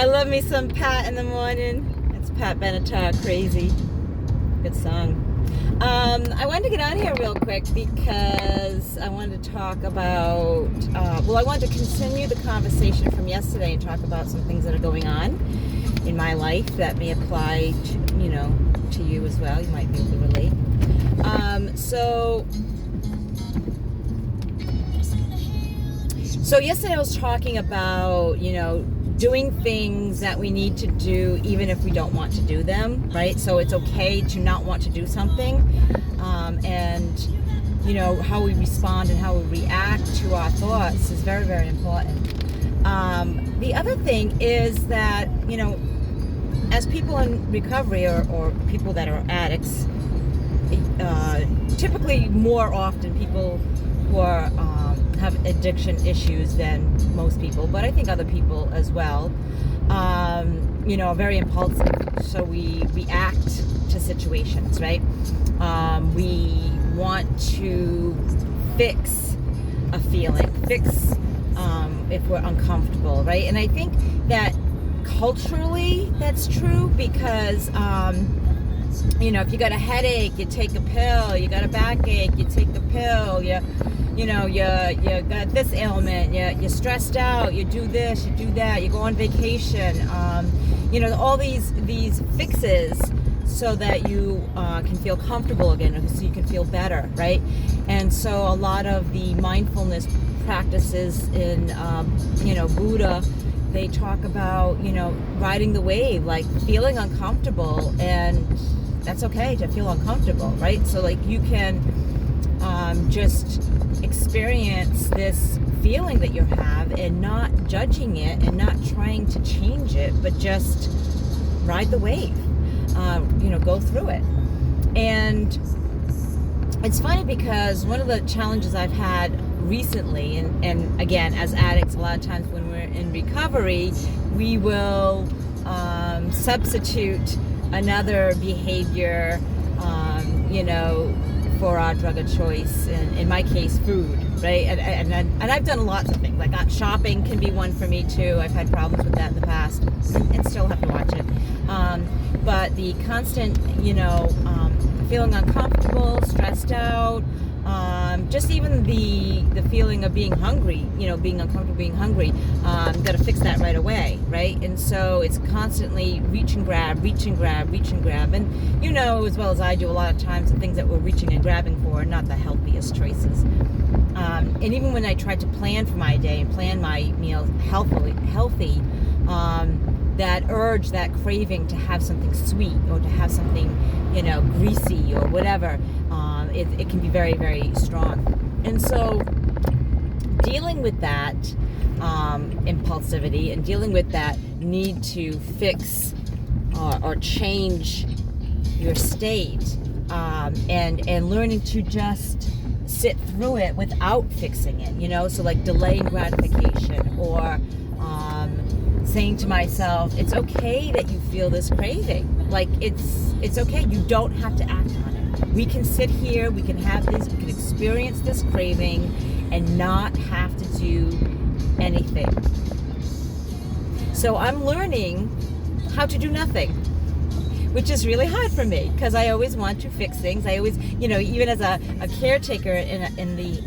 I love me some Pat in the morning. It's Pat Benatar, Crazy. Good song. I wanted to get on here real quick because I wanted to talk about, I wanted to continue the conversation from yesterday and talk about some things that are going on in my life that may apply to you as well. You might be able to relate. So yesterday I was talking about, doing things that we need to do even if we don't want to do them, right? So it's okay to not want to do something, and how we respond and how we react to our thoughts is very, very important. The other thing is that, as people in recovery or people that are addicts, typically more often people who are have addiction issues than most people, but I think other people as well, are very impulsive. So we react to situations, right? We want to fix a feeling, fix if we're uncomfortable, right? And I think that culturally that's true because, if you got a headache, you take a pill. You got a backache, you take the pill. You got this ailment. You're stressed out. You do this, you do that. You go on vacation. All these fixes so that you can feel comfortable again, so you can feel better, right? And so a lot of the mindfulness practices in, Buddha, they talk about, riding the wave, like feeling uncomfortable, and that's okay to feel uncomfortable, right? So like you can just experience this feeling that you have and not judging it and not trying to change it, but just ride the wave, go through it. And it's funny because one of the challenges I've had recently, and again, as addicts, a lot of times when we're in recovery, we will substitute another behavior, for our drug of choice. In my case, food, right? And I've done lots of things. Like shopping can be one for me too. I've had problems with that in the past, and still have to watch it. But the constant, feeling uncomfortable, stressed out, just even the feeling of being hungry, being uncomfortable, being hungry, got to fix that right away, right? And so it's constantly reach and grab, reach and grab, reach and grab. And as well as I do, a lot of times the things that we're reaching and grabbing for are not the healthiest choices. And even when I tried to plan for my day and plan my meals healthy, that urge, that craving to have something sweet or to have something, greasy or whatever, it can be very, very strong. And so dealing with that impulsivity and dealing with that need to fix or change your state, and learning to just sit through it without fixing it, so like delaying gratification or saying to myself, it's okay that you feel this craving. Like it's okay. You don't have to act on it. We can sit here, we can have this, we can experience this craving and not have to do anything. So I'm learning how to do nothing, which is really hard for me because I always want to fix things. I always, even as a caretaker in the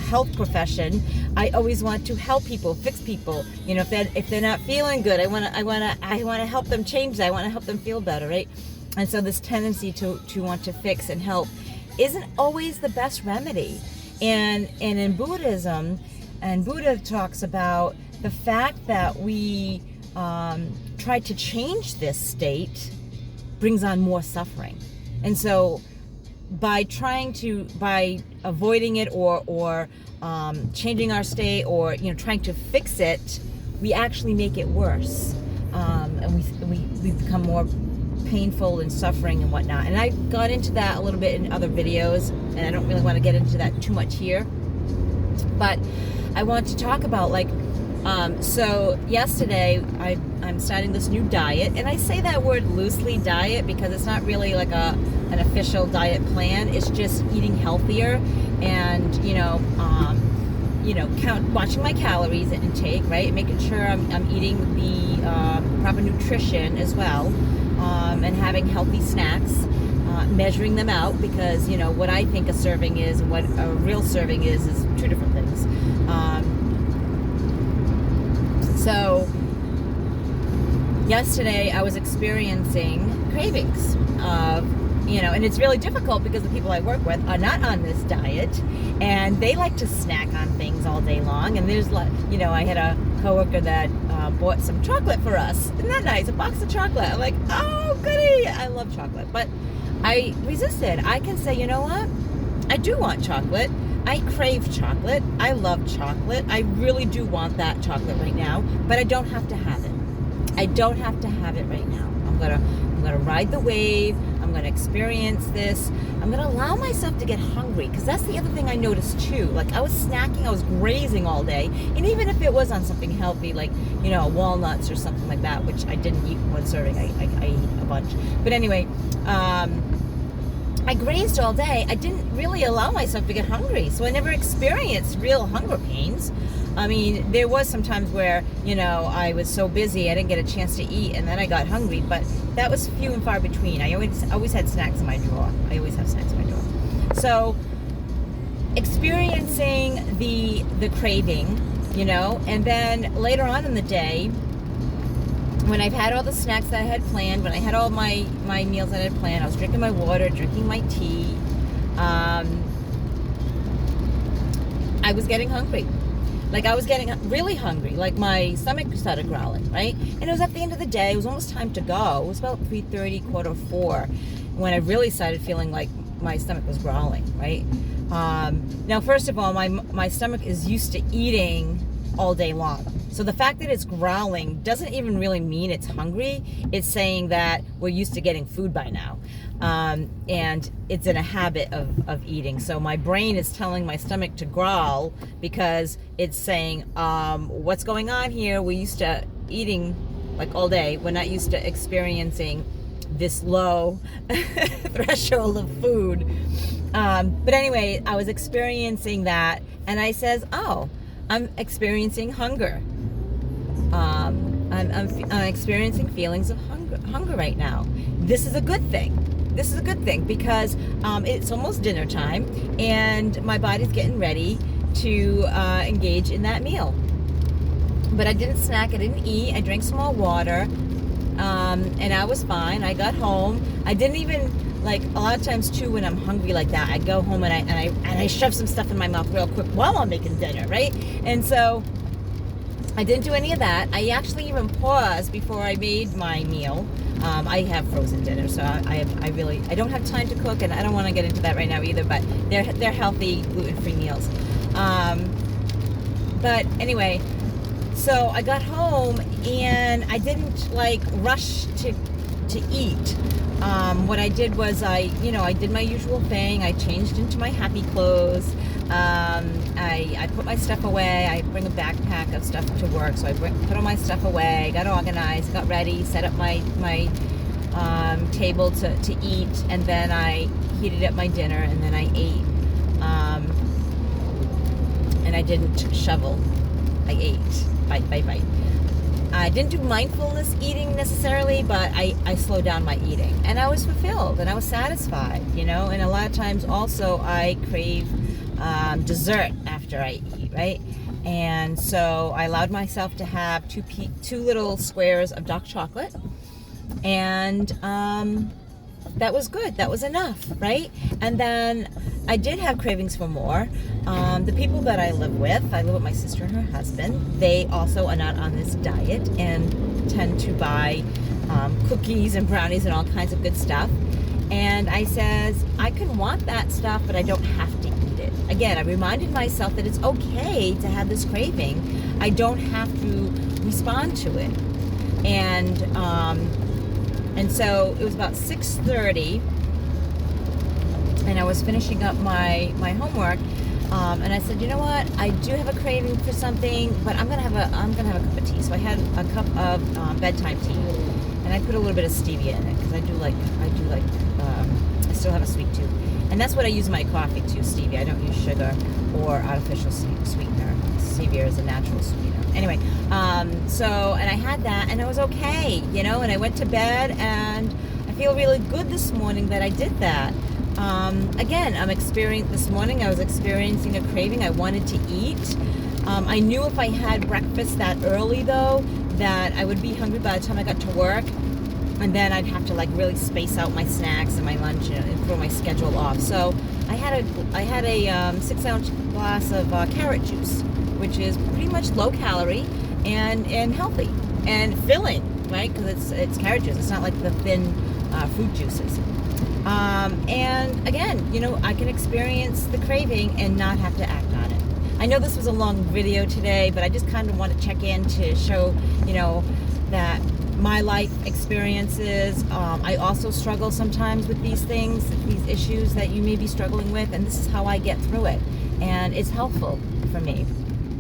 health profession, I always want to help people, fix people. If they're not feeling good, I want to help them change that. I want to help them feel better, right? And so this tendency to want to fix and help isn't always the best remedy. And in Buddhism, and Buddha talks about the fact that we try to change this state brings on more suffering. And so by avoiding it or changing our state or trying to fix it, we actually make it worse, and we become more painful and suffering and whatnot. And I got into that a little bit in other videos, and I don't really want to get into that too much here, but I want to talk about so yesterday I'm starting this new diet, and I say that word loosely, diet, because it's not really like an official diet plan. It's just eating healthier and watching my calories intake, right? Making sure I'm eating the proper nutrition as well, and having healthy snacks, measuring them out, because what I think a serving is and what a real serving is two different things. So yesterday I was experiencing cravings of, and it's really difficult because the people I work with are not on this diet, and they like to snack on things all day long. And there's I had a coworker that bought some chocolate for us. Isn't that nice? A box of chocolate. I'm like, oh goody, I love chocolate. But I resisted. I can say, you know what? I do want chocolate. I crave chocolate. I love chocolate. I really do want that chocolate right now, but I don't have to have it. I don't have to have it right now. I'm gonna ride the wave. I'm gonna experience this. I'm gonna allow myself to get hungry, because that's the other thing I noticed too. Like, I was snacking, I was grazing all day, and even if it was on something healthy, like walnuts or something like that, which I didn't eat one serving. I ate a bunch. But anyway, I grazed all day. I didn't really allow myself to get hungry, so I never experienced real hunger pains. I mean, there was some times where, I was so busy I didn't get a chance to eat, and then I got hungry, but that was few and far between. I always had snacks in my drawer. I always have snacks in my drawer. So, experiencing the craving, and then later on in the day, when I've had all the snacks that I had planned, when I had all my meals that I had planned, I was drinking my water, drinking my tea, I was getting hungry. Like, I was getting really hungry. Like, my stomach started growling, right? And it was at the end of the day. It was almost time to go. It was about 3:30, 3:45, when I really started feeling like my stomach was growling, right? Now, first of all, my stomach is used to eating all day long. So the fact that it's growling doesn't even really mean it's hungry. It's saying that we're used to getting food by now. And it's in a habit of eating. So my brain is telling my stomach to growl because it's saying, what's going on here? We're used to eating like all day. We're not used to experiencing this low threshold of food. But anyway, I was experiencing that, and I says, oh, I'm experiencing hunger. I'm experiencing feelings of hunger right now. This is a good thing. This is a good thing because it's almost dinner time, and my body's getting ready to engage in that meal. But I didn't snack. I didn't eat. I drank some more water, and I was fine. I got home. I didn't even, like, a lot of times too, when I'm hungry like that, I go home and I shove some stuff in my mouth real quick while I'm making dinner, right? And so I didn't do any of that. I actually even paused before I made my meal. I have frozen dinner, so I don't have time to cook, and I don't want to get into that right now either. But they're healthy, gluten-free meals. But anyway, so I got home and I didn't rush to eat. What I did was I did my usual thing. I changed into my happy clothes. I put my stuff away. I bring a backpack of stuff to work, so I put all my stuff away, got organized, got ready, set up my table to eat, and then I heated up my dinner, and then I ate. And I didn't shovel. I ate bite by bite. I didn't do mindfulness eating necessarily, but I slowed down my eating, and I was fulfilled and I was satisfied, and a lot of times also I crave dessert after I eat, right? And so I allowed myself to have two little squares of dark chocolate, and that was good. That was enough, right? And then I did have cravings for more. The people that I live with my sister and her husband. They also are not on this diet and tend to buy cookies and brownies and all kinds of good stuff. And I says, I can want that stuff, but I don't have to eat it. Again, I reminded myself that it's okay to have this craving. I don't have to respond to it. And so it was about 6:30, and I was finishing up my homework, and I said, you know what? I do have a craving for something, but I'm gonna have a cup of tea. So I had a cup of bedtime tea, and I put a little bit of stevia in it because I do like still have a sweet tooth. And that's what I use in my coffee too, stevia. I don't use sugar or artificial sweetener. Stevia is a natural sweetener. Anyway, and I had that and I was okay, you know, and I went to bed and I feel really good this morning that I did that. Again, this morning I was experiencing a craving. I wanted to eat. I knew if I had breakfast that early though, that I would be hungry by the time I got to work. And then I'd have to like really space out my snacks and my lunch and throw my schedule off. So I had a 6-ounce glass of carrot juice, which is pretty much low calorie and healthy and filling, right? Because it's carrot juice. It's not like the thin fruit juices. And again, you know, I can experience the craving and not have to act on it. I know this was a long video today, but I just kind of want to check in to show, you know, that my life experiences. I also struggle sometimes with these things, these issues that you may be struggling with, and this is how I get through it. And it's helpful for me.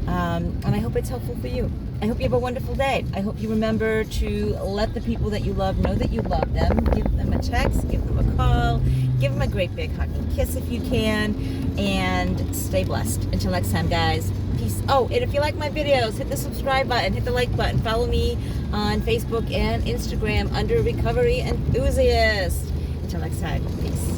And I hope it's helpful for you. I hope you have a wonderful day. I hope you remember to let the people that you love know that you love them. Give them a text, give them a call, give them a great big hug and kiss if you can, and stay blessed. Until next time, guys. Peace. Oh, and if you like my videos, hit the subscribe button, hit the like button, follow me on Facebook and Instagram under Recovery Enthusiast. Until next time, peace.